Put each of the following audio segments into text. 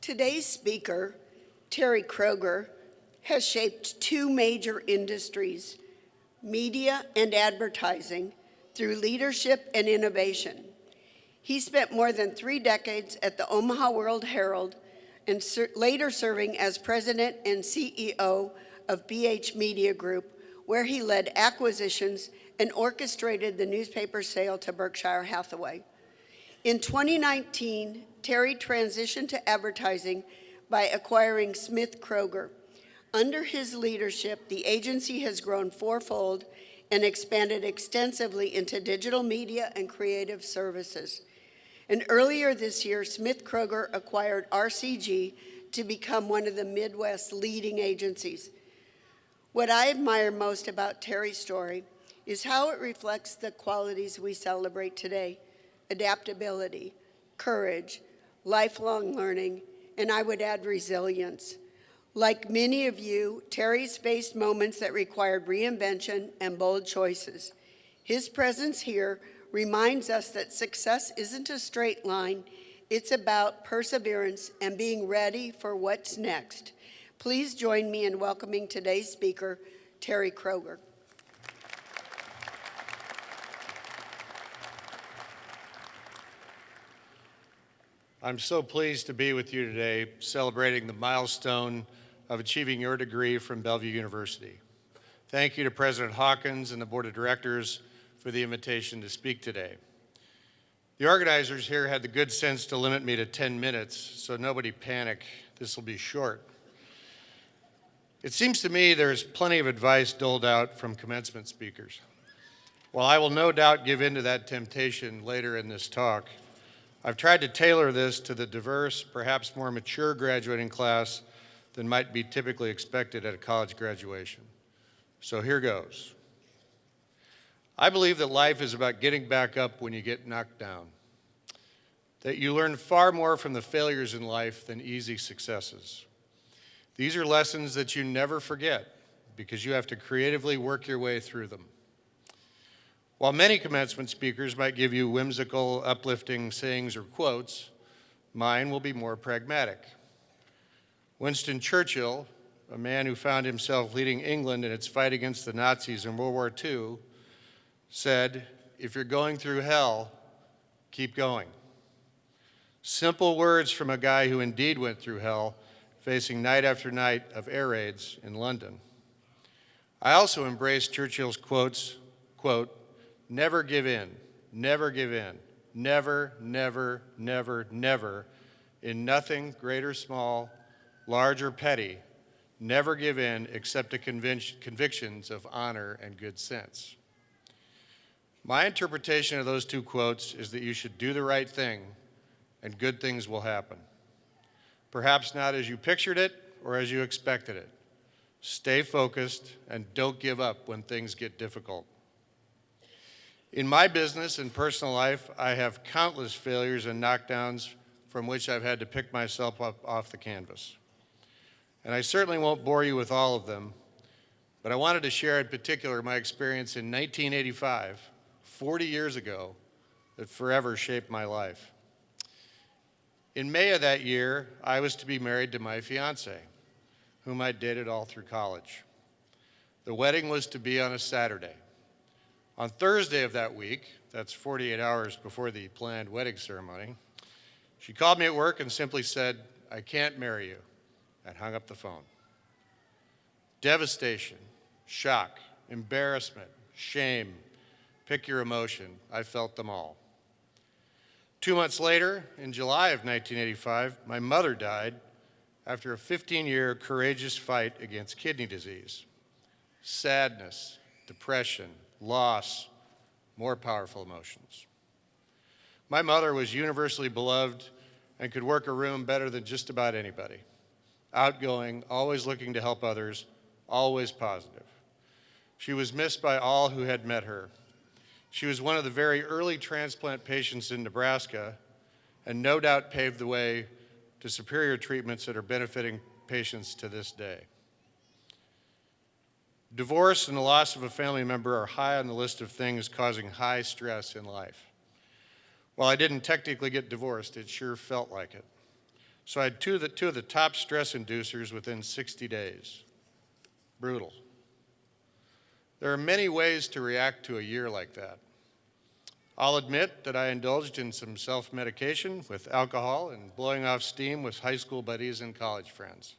Today's speaker, Terry Kroeger, has shaped two major industries, media and advertising, through leadership and innovation. He spent more than 3 decades at the Omaha World Herald and later serving as president and CEO of BH Media Group, where he led acquisitions and orchestrated the newspaper sale to Berkshire Hathaway. In 2019, Terry transitioned to advertising by acquiring Smith Kroeger. Under his leadership, the agency has grown fourfold and expanded extensively into digital media and creative services. And earlier this year, Smith Kroeger acquired RCG to become one of the Midwest's leading agencies. What I admire most about Terry's story is how it reflects the qualities we celebrate today: adaptability, courage, lifelong learning, and I would add resilience. Like many of you, Terry's faced moments that required reinvention and bold choices. His presence here reminds us that success isn't a straight line. It's about perseverance and being ready for what's next. Please join me in welcoming today's speaker, Terry Kroeger. I'm so pleased to be with you today, celebrating the milestone of achieving your degree from Bellevue University. Thank you to President Hawkins and the Board of Directors for the invitation to speak today. The organizers here had the good sense to limit me to 10 minutes, so nobody panic, this will be short. It seems to me there's plenty of advice doled out from commencement speakers. While I will no doubt give in to that temptation later in this talk, I've tried to tailor this to the diverse, perhaps more mature graduating class than might be typically expected at a college graduation. So here goes. I believe that life is about getting back up when you get knocked down, that you learn far more from the failures in life than easy successes. These are lessons that you never forget because you have to creatively work your way through them. While many commencement speakers might give you whimsical, uplifting sayings or quotes, mine will be more pragmatic. Winston Churchill, a man who found himself leading England in its fight against the Nazis in World War II, said, "If you're going through hell, keep going." Simple words from a guy who indeed went through hell, facing night after night of air raids in London. I also embrace Churchill's quotes, quote, "Never give in, never give in, never, never, never, never, in nothing great or small, large or petty, never give in except to convictions of honor and good sense." My interpretation of those two quotes is that you should do the right thing and good things will happen. Perhaps not as you pictured it or as you expected it. Stay focused and don't give up when things get difficult. In my business and personal life, I have countless failures and knockdowns from which I've had to pick myself up off the canvas. And I certainly won't bore you with all of them, but I wanted to share in particular my experience in 1985, 40 years ago, that forever shaped my life. In May of that year, I was to be married to my fiancée, whom I dated all through college. The wedding was to be on a Saturday. On Thursday of that week, that's 48 hours before the planned wedding ceremony, she called me at work and simply said, "I can't marry you," and hung up the phone. Devastation, shock, embarrassment, shame, pick your emotion. I felt them all. 2 months later, in July of 1985, my mother died after a 15-year courageous fight against kidney disease. Sadness, depression, loss, more powerful emotions. My mother was universally beloved and could work a room better than just about anybody. Outgoing, always looking to help others, always positive. She was missed by all who had met her. She was one of the very early transplant patients in Nebraska and no doubt paved the way to superior treatments that are benefiting patients to this day. Divorce and the loss of a family member are high on the list of things causing high stress in life. While I didn't technically get divorced, it sure felt like it. So I had two of the top stress inducers within 60 days. Brutal. There are many ways to react to a year like that. I'll admit that I indulged in some self-medication with alcohol and blowing off steam with high school buddies and college friends.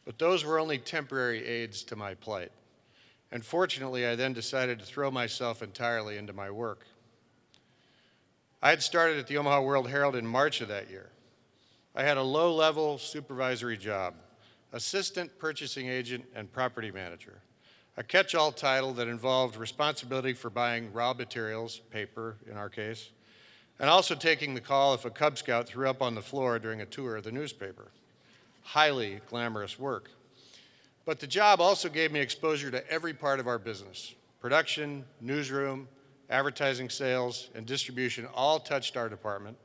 But those were only temporary aids to my plight. And fortunately, I then decided to throw myself entirely into my work. I had started at the Omaha World-Herald in March of that year. I had a low-level supervisory job, assistant purchasing agent and property manager, a catch-all title that involved responsibility for buying raw materials, paper in our case, and also taking the call if a Cub Scout threw up on the floor during a tour of the newspaper. Highly glamorous work. But the job also gave me exposure to every part of our business. Production, newsroom, advertising, sales, and distribution all touched our department.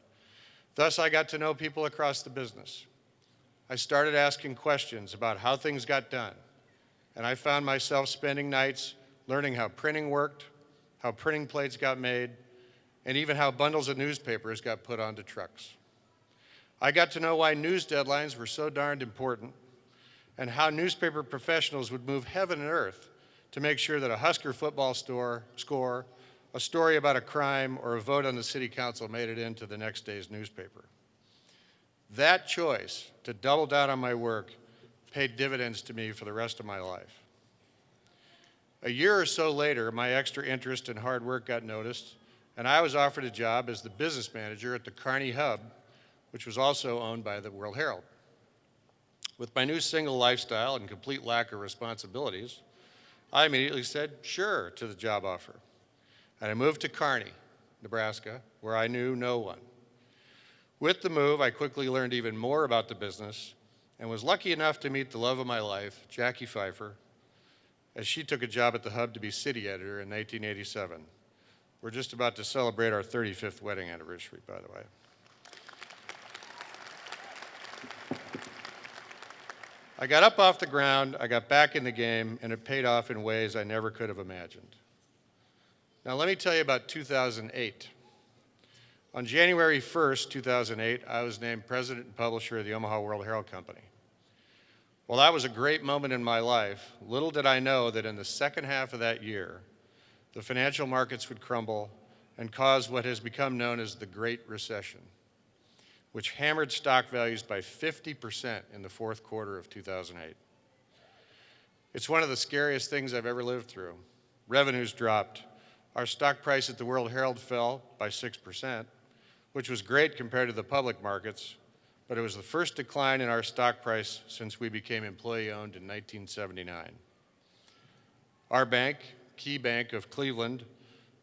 Thus, I got to know people across the business. I started asking questions about how things got done, and I found myself spending nights learning how printing worked, how printing plates got made, and even how bundles of newspapers got put onto trucks. I got to know why news deadlines were so darned important, and how newspaper professionals would move heaven and earth to make sure that a Husker football score, a story about a crime, or a vote on the city council made it into the next day's newspaper. That choice to double down on my work paid dividends to me for the rest of my life. A year or so later, my extra interest and hard work got noticed, and I was offered a job as the business manager at the Kearney Hub, which was also owned by the World-Herald. With my new single lifestyle and complete lack of responsibilities, I immediately said sure to the job offer. And I moved to Kearney, Nebraska, where I knew no one. With the move, I quickly learned even more about the business and was lucky enough to meet the love of my life, Jackie Pfeiffer, as she took a job at the Hub to be city editor in 1987. We're just about to celebrate our 35th wedding anniversary, by the way. I got up off the ground, I got back in the game, and it paid off in ways I never could have imagined. Now let me tell you about 2008. On January 1st, 2008, I was named president and publisher of the Omaha World-Herald Company. Well, that was a great moment in my life. Little did I know that in the second half of that year, the financial markets would crumble and cause what has become known as the Great Recession, which hammered stock values by 50% in the fourth quarter of 2008. It's one of the scariest things I've ever lived through. Revenues dropped. Our stock price at the World-Herald fell by 6%, which was great compared to the public markets, but it was the first decline in our stock price since we became employee-owned in 1979. Our bank, Key Bank of Cleveland,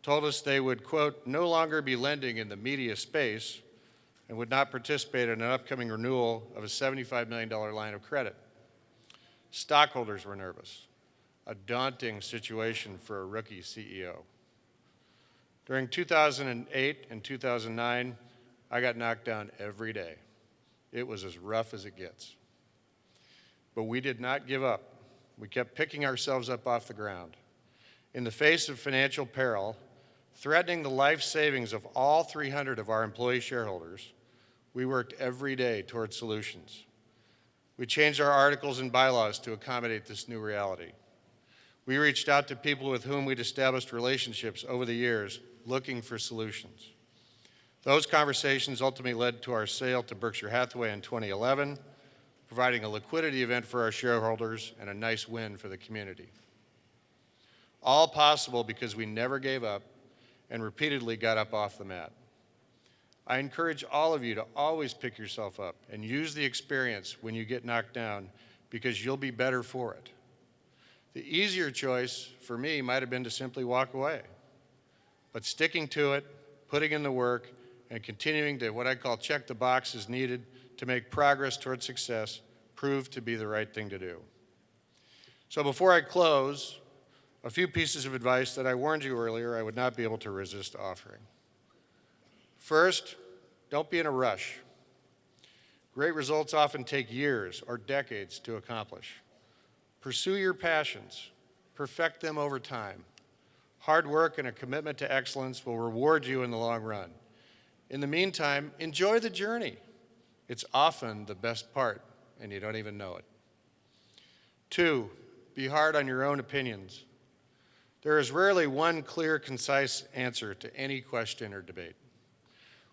told us they would, quote, no longer be lending in the media space and would not participate in an upcoming renewal of a $75 million line of credit. Stockholders were nervous, a daunting situation for a rookie CEO. During 2008 and 2009, I got knocked down every day. It was as rough as it gets. But we did not give up. We kept picking ourselves up off the ground. In the face of financial peril, threatening the life savings of all 300 of our employee shareholders, we worked every day toward solutions. We changed our articles and bylaws to accommodate this new reality. We reached out to people with whom we'd established relationships over the years, looking for solutions. Those conversations ultimately led to our sale to Berkshire Hathaway in 2011, providing a liquidity event for our shareholders and a nice win for the community. All possible because we never gave up and repeatedly got up off the mat. I encourage all of you to always pick yourself up and use the experience when you get knocked down because you'll be better for it. The easier choice for me might have been to simply walk away. But sticking to it, putting in the work, and continuing to what I call check the boxes needed to make progress toward success proved to be the right thing to do. So before I close, a few pieces of advice that I warned you earlier I would not be able to resist offering. First, don't be in a rush. Great results often take years or decades to accomplish. Pursue your passions. Perfect them over time. Hard work and a commitment to excellence will reward you in the long run. In the meantime, enjoy the journey. It's often the best part, and you don't even know it. 2, be hard on your own opinions. There is rarely one clear, concise answer to any question or debate.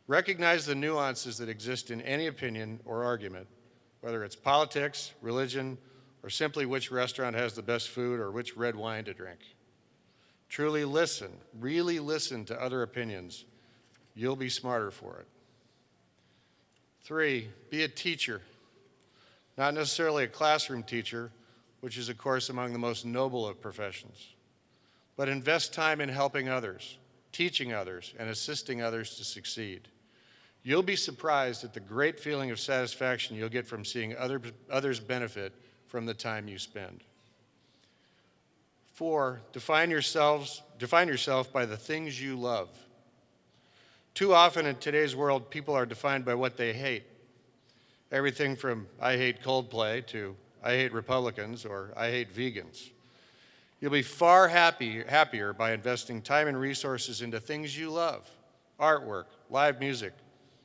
Recognize the nuances that exist in any opinion or argument, whether it's politics, religion, or simply which restaurant has the best food or which red wine to drink. Truly listen, really listen to other opinions. You'll be smarter for it. 3, be a teacher. Not necessarily a classroom teacher, which is, of course, among the most noble of professions, but invest time in helping others, teaching others, and assisting others to succeed. You'll be surprised at the great feeling of satisfaction you'll get from seeing others benefit from the time you spend. 4, define yourself by the things you love. Too often in today's world, people are defined by what they hate. Everything from I hate Coldplay to I hate Republicans or I hate vegans. You'll be far happier by investing time and resources into things you love: artwork, live music,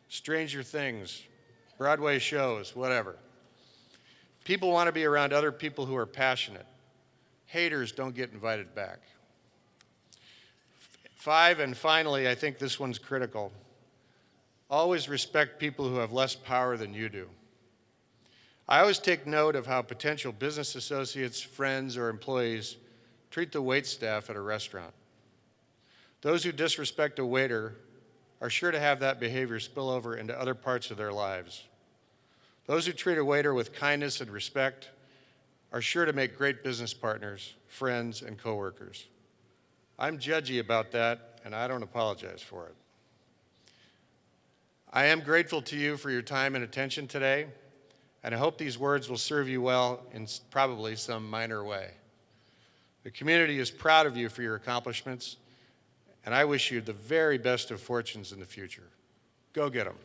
Stranger Things, Broadway shows, whatever. People want to be around other people who are passionate. Haters don't get invited back. 5, and finally, I think this one's critical. Always respect people who have less power than you do. I always take note of how potential business associates, friends, or employees treat the waitstaff at a restaurant. Those who disrespect a waiter are sure to have that behavior spill over into other parts of their lives. Those who treat a waiter with kindness and respect are sure to make great business partners, friends, and coworkers. I'm judgy about that, and I don't apologize for it. I am grateful to you for your time and attention today, and I hope these words will serve you well in probably some minor way. The community is proud of you for your accomplishments, and I wish you the very best of fortunes in the future. Go get them.